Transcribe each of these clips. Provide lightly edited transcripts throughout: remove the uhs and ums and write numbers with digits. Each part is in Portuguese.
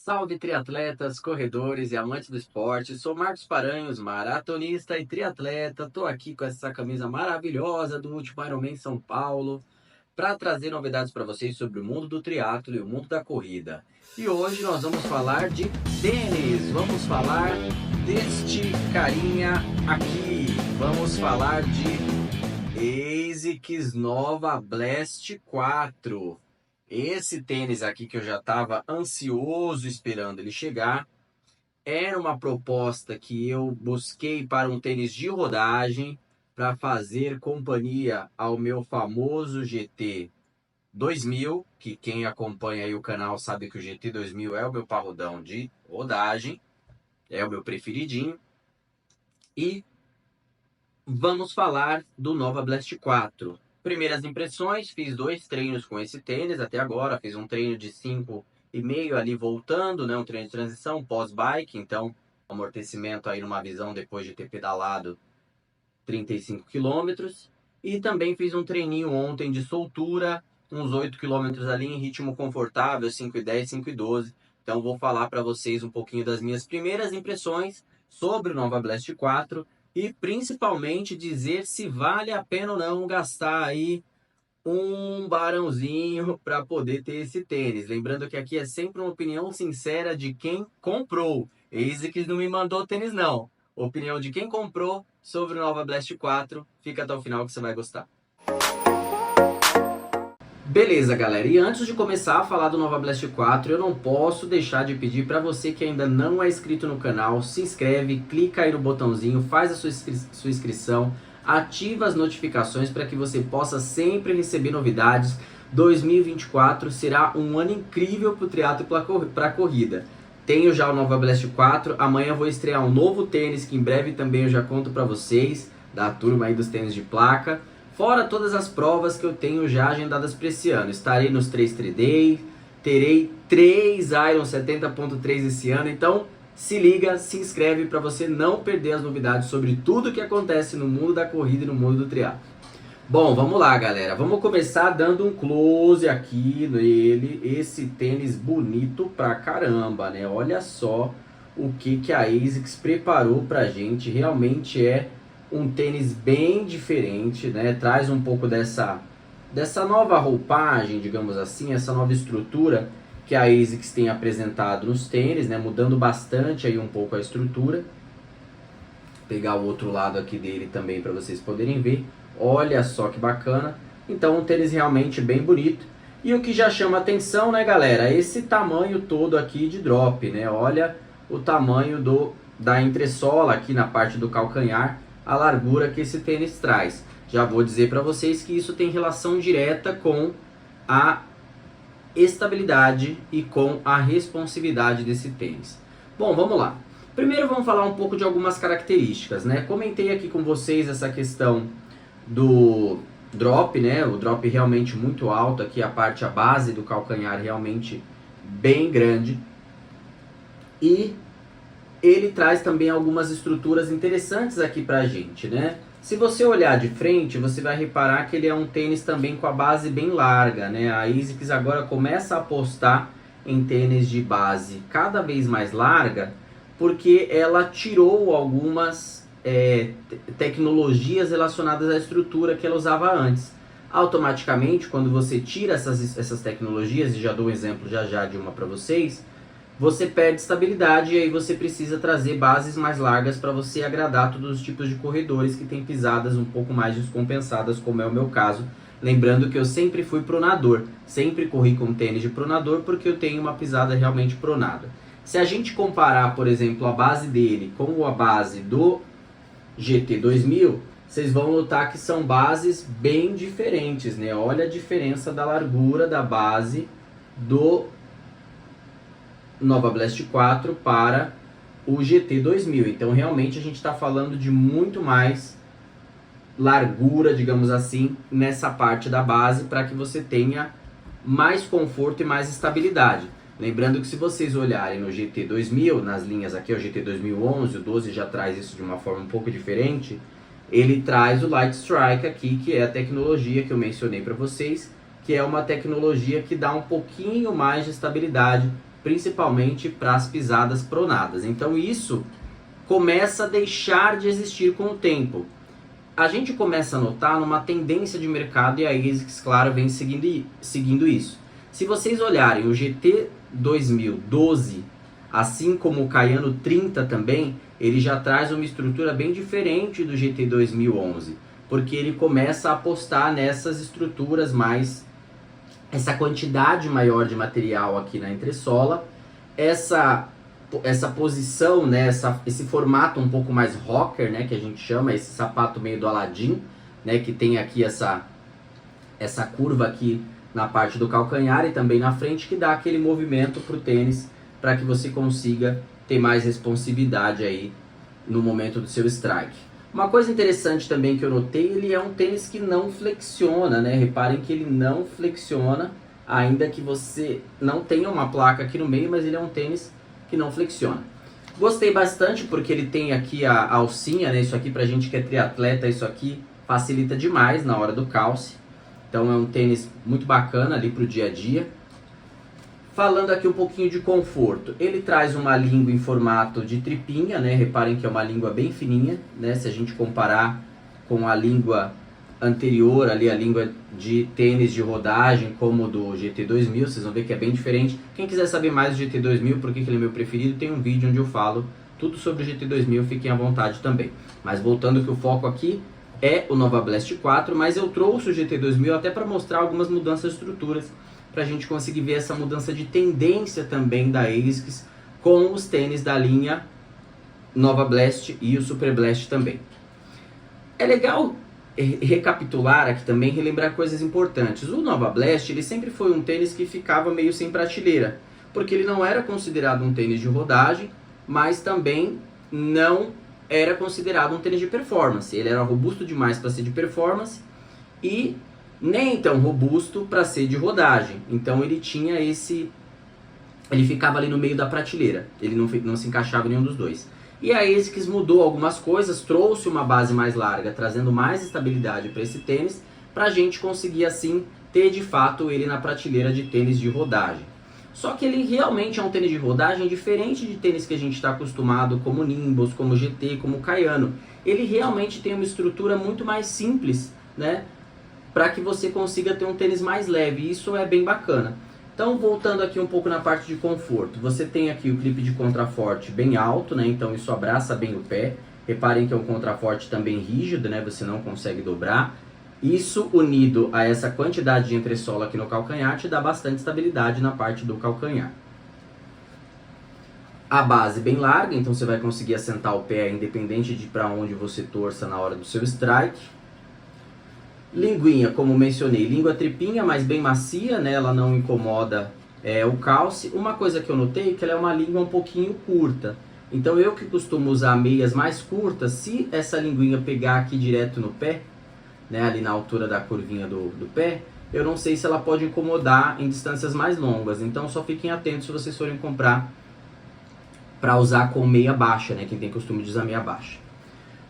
Salve triatletas, corredores e amantes do esporte. Sou Marcos Paranhos, maratonista e triatleta. Tô aqui com essa camisa maravilhosa do último Ironman São Paulo para trazer novidades para vocês sobre o mundo do triatlo e o mundo da corrida. E hoje nós vamos falar de tênis. Vamos falar deste carinha aqui. Vamos falar de ASICS Nova Blast 4. Esse tênis aqui que eu já estava ansioso esperando ele chegar, era uma proposta que eu busquei para um tênis de rodagem para fazer companhia ao meu famoso GT 2000, que quem acompanha aí o canal sabe que o GT 2000 é o meu parrudão de rodagem, é o meu preferidinho. E vamos falar do Nova Blast 4. Primeiras impressões, fiz 2 treinos com esse tênis até agora, fiz um treino de 5,5 ali voltando, né, um treino de transição pós-bike, então amortecimento aí numa visão depois de ter pedalado 35 km. E também fiz um treininho ontem de soltura, uns 8 km ali em ritmo confortável, 5,10, 5,12. Então vou falar para vocês um pouquinho das minhas primeiras impressões sobre o Nova Blast 4, e principalmente dizer se vale a pena ou não gastar aí um barãozinho para poder ter esse tênis. Lembrando que aqui é sempre uma opinião sincera de quem comprou. ASICS não me mandou tênis não. Opinião de quem comprou sobre o Nova Blast 4. Fica até o final que você vai gostar. Beleza, galera, e antes de começar a falar do Nova Blast 4, eu não posso deixar de pedir para você que ainda não é inscrito no canal, se inscreve, clica aí no botãozinho, faz a sua inscrição, ativa as notificações para que você possa sempre receber novidades. 2024 será um ano incrível para o triatlo e para a corrida. Tenho já o Nova Blast 4, amanhã eu vou estrear um novo tênis que em breve também eu já conto para vocês, da turma aí dos tênis de placa. Fora todas as provas que eu tenho já agendadas para esse ano. Estarei nos 3 Day, terei 3 Iron 70.3 esse ano. Então se liga, se inscreve para você não perder as novidades sobre tudo que acontece no mundo da corrida e no mundo do triatlo. Bom, vamos lá, galera. Vamos começar dando um close aqui nele. Esse tênis bonito pra caramba, né? Olha só o que a ASICS preparou pra gente. Realmente é um tênis bem diferente, né? Traz um pouco dessa nova roupagem, digamos assim, essa nova estrutura que a ASICS tem apresentado nos tênis, né? Mudando bastante aí um pouco a estrutura. Vou pegar o outro lado aqui dele também para vocês poderem ver. Olha só que bacana. Então um tênis realmente bem bonito. E o que já chama atenção, né, galera? Esse tamanho todo aqui de drop, né? Olha o tamanho da entressola aqui na parte do calcanhar, a largura que esse tênis traz. Já vou dizer para vocês que isso tem relação direta com a estabilidade e com a responsividade desse tênis. Bom, vamos lá. Primeiro vamos falar um pouco de algumas características, né? Comentei aqui com vocês essa questão do drop, né? O drop realmente muito alto aqui, a base do calcanhar realmente bem grande. E ele traz também algumas estruturas interessantes aqui pra gente, né? Se você olhar de frente, você vai reparar que ele é um tênis também com a base bem larga, né? A ASICS agora começa a apostar em tênis de base cada vez mais larga, porque ela tirou algumas tecnologias relacionadas à estrutura que ela usava antes. Automaticamente, quando você tira essas tecnologias, e já dou um exemplo já de uma para vocês, você perde estabilidade e aí você precisa trazer bases mais largas para você agradar todos os tipos de corredores que têm pisadas um pouco mais descompensadas, como é o meu caso. Lembrando que eu sempre fui pronador, sempre corri com tênis de pronador porque eu tenho uma pisada realmente pronada. Se a gente comparar, por exemplo, a base dele com a base do GT 2000, vocês vão notar que são bases bem diferentes, né? Olha a diferença da largura da base do Nova Blast 4 para o GT 2000. Então realmente a gente está falando de muito mais largura, digamos assim, nessa parte da base para que você tenha mais conforto e mais estabilidade. Lembrando que se vocês olharem no GT 2000, nas linhas aqui, o GT 2011, o 12 já traz isso de uma forma um pouco diferente, ele traz o Light Strike aqui, que é a tecnologia que eu mencionei para vocês, que é uma tecnologia que dá um pouquinho mais de estabilidade principalmente para as pisadas pronadas. Então isso começa a deixar de existir com o tempo. A gente começa a notar uma tendência de mercado e a ASICS, claro, vem seguindo isso. Se vocês olharem o GT 2012, assim como o Kayano 30 também, ele já traz uma estrutura bem diferente do GT 2011, porque ele começa a apostar nessas estruturas mais, essa quantidade maior de material aqui na entressola, essa posição, né, esse formato um pouco mais rocker, né, que a gente chama, esse sapato meio do Aladdin, né, que tem aqui essa curva aqui na parte do calcanhar e também na frente, que dá aquele movimento para o tênis, para que você consiga ter mais responsividade aí no momento do seu strike. Uma coisa interessante também que eu notei, ele é um tênis que não flexiona, né? Reparem que ele não flexiona, ainda que você não tenha uma placa aqui no meio, mas ele é um tênis que não flexiona. Gostei bastante porque ele tem aqui a alcinha, né? Isso aqui pra gente que é triatleta, isso aqui facilita demais na hora do calce. Então é um tênis muito bacana ali pro dia a dia. Falando aqui um pouquinho de conforto, ele traz uma língua em formato de tripinha, né? Reparem que é uma língua bem fininha, né? Se a gente comparar com a língua anterior, ali a língua de tênis de rodagem, como do GT 2000, vocês vão ver que é bem diferente. Quem quiser saber mais do GT 2000, porque ele é meu preferido, tem um vídeo onde eu falo tudo sobre o GT 2000, fiquem à vontade também. Mas voltando que o foco aqui é o Nova Blast 4, mas eu trouxe o GT 2000 até para mostrar algumas mudanças de estruturas, para a gente conseguir ver essa mudança de tendência também da ASICS com os tênis da linha Nova Blast e o Super Blast também. É legal recapitular aqui também, relembrar coisas importantes. O Nova Blast, ele sempre foi um tênis que ficava meio sem prateleira, porque ele não era considerado um tênis de rodagem, mas também não era considerado um tênis de performance. Ele era robusto demais para ser de performance e nem tão robusto para ser de rodagem. Então ele tinha ele ficava ali no meio da prateleira, ele não se encaixava em nenhum dos dois. E a ASICS mudou algumas coisas, trouxe uma base mais larga, trazendo mais estabilidade para esse tênis, para a gente conseguir assim ter de fato ele na prateleira de tênis de rodagem. Só que ele realmente é um tênis de rodagem diferente de tênis que a gente está acostumado, como Nimbus, como GT, como Kayano. Ele realmente tem uma estrutura muito mais simples, né, para que você consiga ter um tênis mais leve, e isso é bem bacana. Então, voltando aqui um pouco na parte de conforto, você tem aqui o clipe de contraforte bem alto, né? Então isso abraça bem o pé. Reparem que é um contraforte também rígido, né? Você não consegue dobrar. Isso unido a essa quantidade de entressola aqui no calcanhar te dá bastante estabilidade na parte do calcanhar. A base bem larga, então você vai conseguir assentar o pé independente de para onde você torça na hora do seu strike. Linguinha, como mencionei, língua tripinha, mas bem macia, né? Ela não incomoda o calce. Uma coisa que eu notei é que ela é uma língua um pouquinho curta. Então eu que costumo usar meias mais curtas, se essa linguinha pegar aqui direto no pé, né, ali na altura da curvinha do pé, eu não sei se ela pode incomodar em distâncias mais longas. Então só fiquem atentos se vocês forem comprar para usar com meia baixa, né? Quem tem costume de usar meia baixa.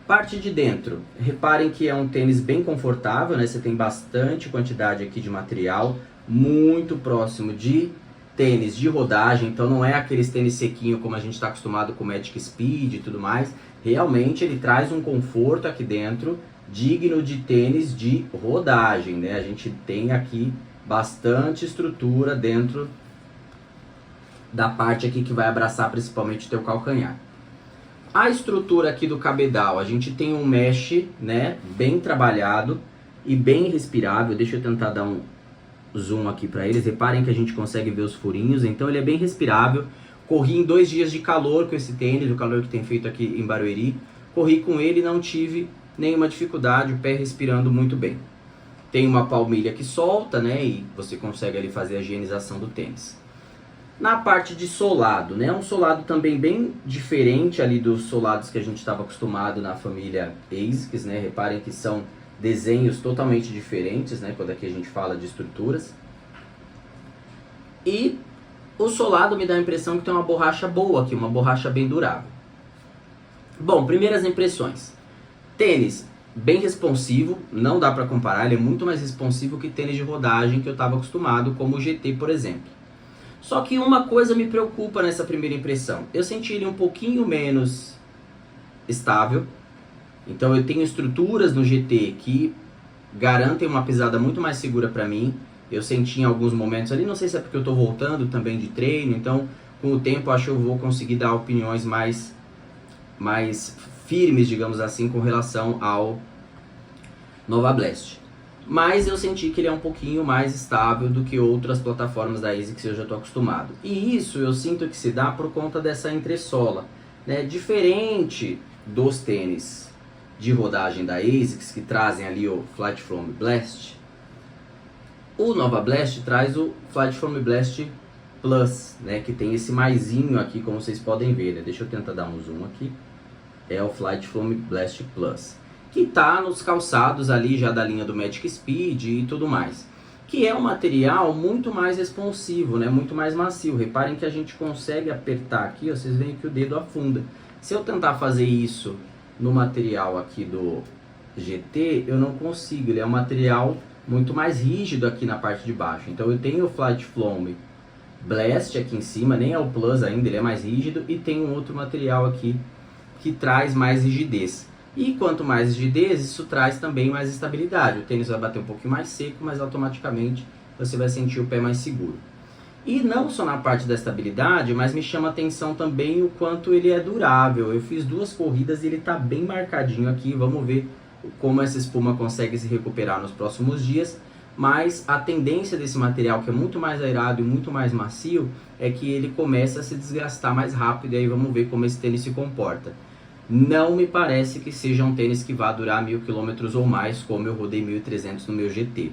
Parte de dentro, reparem que é um tênis bem confortável, né? Você tem bastante quantidade aqui de material, muito próximo de tênis de rodagem, então não é aqueles tênis sequinho como a gente está acostumado com Magic Speed e tudo mais. Realmente ele traz um conforto aqui dentro, digno de tênis de rodagem, né? A gente tem aqui bastante estrutura dentro da parte aqui que vai abraçar principalmente o teu calcanhar. A estrutura aqui do cabedal, a gente tem um mesh, né, bem trabalhado e bem respirável. Deixa eu tentar dar um zoom aqui para eles. Reparem que a gente consegue ver os furinhos, então ele é bem respirável. Corri em 2 dias de calor com esse tênis, o calor que tem feito aqui em Barueri. Corri com ele e não tive nenhuma dificuldade, o pé respirando muito bem. Tem uma palmilha que solta, né, e você consegue ali fazer a higienização do tênis. Na parte de solado, né? Um solado também bem diferente ali dos solados que a gente estava acostumado na família ASICS, né? Reparem que são desenhos totalmente diferentes, né? Quando aqui a gente fala de estruturas. E o solado me dá a impressão que tem uma borracha boa aqui, uma borracha bem durável. Bom, primeiras impressões. Tênis bem responsivo, não dá para comparar, ele é muito mais responsivo que tênis de rodagem que eu estava acostumado, como o GT, por exemplo. Só que uma coisa me preocupa nessa primeira impressão. Eu senti ele um pouquinho menos estável. Então eu tenho estruturas no GT que garantem uma pisada muito mais segura para mim. Eu senti em alguns momentos ali, não sei se é porque eu estou voltando também de treino, então com o tempo acho que eu vou conseguir dar opiniões mais firmes, digamos assim, com relação ao Nova Blast. Mas eu senti que ele é um pouquinho mais estável do que outras plataformas da ASICS que eu já estou acostumado. E isso eu sinto que se dá por conta dessa entressola, né? Diferente dos tênis de rodagem da ASICS, que trazem ali o Flight Foam Blast, o Nova Blast traz o Flight Foam Blast Plus, né? Que tem esse maisinho aqui, como vocês podem ver, né? Deixa eu tentar dar um zoom aqui. É o Flight Foam Blast Plus, que está nos calçados ali já da linha do Magic Speed e tudo mais, que é um material muito mais responsivo, né? Muito mais macio. Reparem que a gente consegue apertar aqui, ó, vocês veem que o dedo afunda. Se eu tentar fazer isso no material aqui do GT, eu não consigo, ele é um material muito mais rígido aqui na parte de baixo. Então eu tenho o Flight Foam Blast aqui em cima, nem é o Plus ainda, ele é mais rígido, e tem um outro material aqui que traz mais rigidez. E quanto mais rigidez, isso traz também mais estabilidade. O tênis vai bater um pouquinho mais seco, mas automaticamente você vai sentir o pé mais seguro. E não só na parte da estabilidade, mas me chama a atenção também o quanto ele é durável. Eu fiz 2 corridas e ele está bem marcadinho aqui. Vamos ver como essa espuma consegue se recuperar nos próximos dias. Mas a tendência desse material, que é muito mais aerado e muito mais macio, é que ele começa a se desgastar mais rápido. E aí vamos ver como esse tênis se comporta. Não me parece que seja um tênis que vá durar 1000 km ou mais, como eu rodei 1300 no meu GT.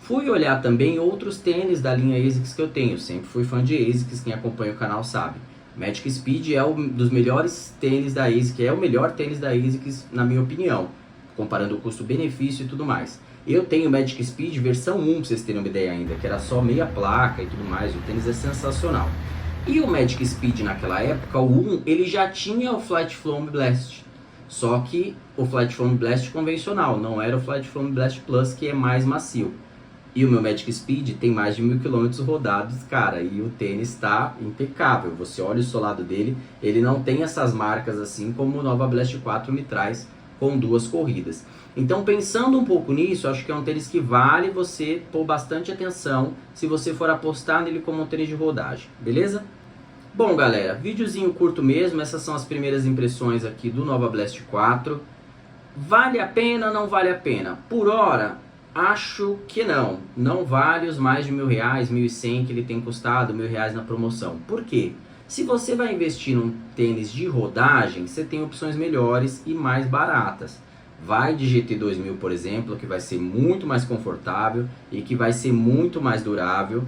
Fui olhar também outros tênis da linha ASICS que eu tenho. Sempre fui fã de ASICS, quem acompanha o canal sabe. Magic Speed é um dos melhores tênis da ASICS, é o melhor tênis da ASICS na minha opinião, comparando o custo-benefício e tudo mais. Eu tenho o Magic Speed versão 1, pra vocês terem uma ideia ainda, que era só meia placa e tudo mais. O tênis é sensacional. E o Magic Speed naquela época, o 1, ele já tinha o Flight Foam Blast. Só que o Flight Foam Blast convencional, não era o Flight Foam Blast Plus, que é mais macio. E o meu Magic Speed tem mais de 1000 km rodados, cara, e o tênis está impecável. Você olha o solado dele, ele não tem essas marcas assim como o Nova Blast 4 me traz com 2 corridas. Então, pensando um pouco nisso, acho que é um tênis que vale você pôr bastante atenção se você for apostar nele como um tênis de rodagem, beleza? Bom, galera, videozinho curto mesmo, essas são as primeiras impressões aqui do Nova Blast 4. Vale a pena ou não vale a pena? Por hora, acho que não. Não vale os mais de R$1.000, 1.100 que ele tem custado, R$1.000 na promoção. Por quê? Se você vai investir num tênis de rodagem, você tem opções melhores e mais baratas. Vai de GT 2000, por exemplo, que vai ser muito mais confortável e que vai ser muito mais durável.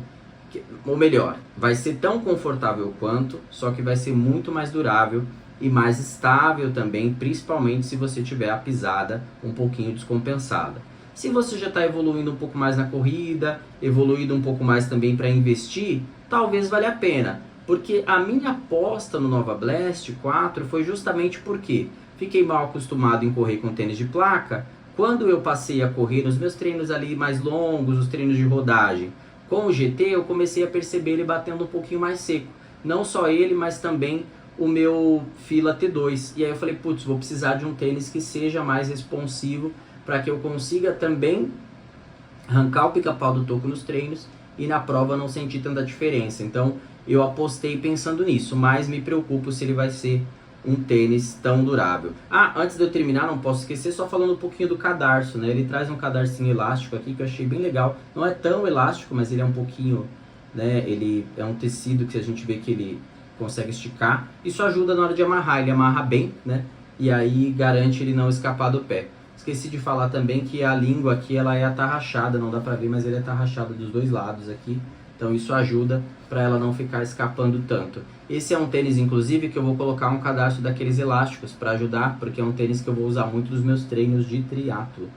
Ou melhor, vai ser tão confortável quanto, só que vai ser muito mais durável e mais estável também, principalmente se você tiver a pisada um pouquinho descompensada. Se você já está evoluindo um pouco mais na corrida, evoluído um pouco mais também para investir, talvez valha a pena. Porque a minha aposta no Nova Blast 4 foi justamente porque fiquei mal acostumado em correr com tênis de placa. Quando eu passei a correr nos meus treinos ali mais longos, os treinos de rodagem, com o GT eu comecei a perceber ele batendo um pouquinho mais seco. Não só ele, mas também o meu Fila T2. E aí eu falei, putz, vou precisar de um tênis que seja mais responsivo para que eu consiga também arrancar o pica-pau do toco nos treinos e na prova não sentir tanta diferença. Então eu apostei pensando nisso, mas me preocupo se ele vai ser um tênis tão durável. Ah, antes de eu terminar, não posso esquecer, só falando um pouquinho do cadarço, né? Ele traz um cadarcinho elástico aqui que eu achei bem legal. Não é tão elástico, mas ele é um pouquinho, né? Ele é um tecido que a gente vê que ele consegue esticar. Isso ajuda na hora de amarrar, ele amarra bem, né? E aí garante ele não escapar do pé. Esqueci de falar também que a língua aqui, ela é atarrachada, não dá pra ver, mas ele é atarrachado dos dois lados aqui. Então isso ajuda para ela não ficar escapando tanto. Esse é um tênis, inclusive, que eu vou colocar um cadastro daqueles elásticos para ajudar, porque é um tênis que eu vou usar muito nos meus treinos de triatlo,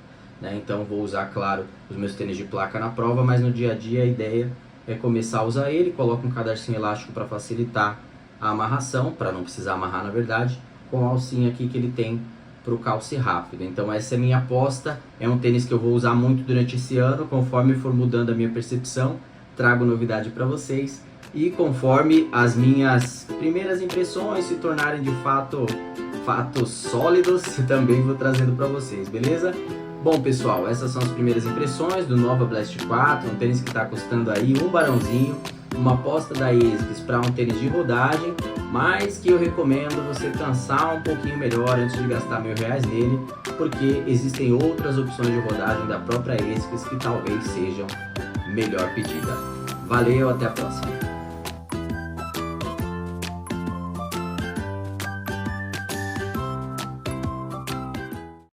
né? Então vou usar, claro, os meus tênis de placa na prova, mas no dia a dia a ideia é começar a usar ele. Coloco um cadarcinho elástico para facilitar a amarração, para não precisar amarrar na verdade, com a alcinha aqui que ele tem para o calce rápido. Então essa é a minha aposta, é um tênis que eu vou usar muito durante esse ano, conforme for mudando a minha percepção, trago novidade para vocês E conforme as minhas primeiras impressões se tornarem de fato fatos sólidos, também vou trazendo para vocês, beleza? Bom pessoal, essas são as primeiras impressões do Nova Blast 4, um tênis que está custando aí um barãozinho, uma aposta da ASICS para um tênis de rodagem, mas que eu recomendo você cansar um pouquinho melhor antes de gastar R$1.000 nele, porque existem outras opções de rodagem da própria ASICS que talvez sejam melhor pedida. Valeu, até a próxima!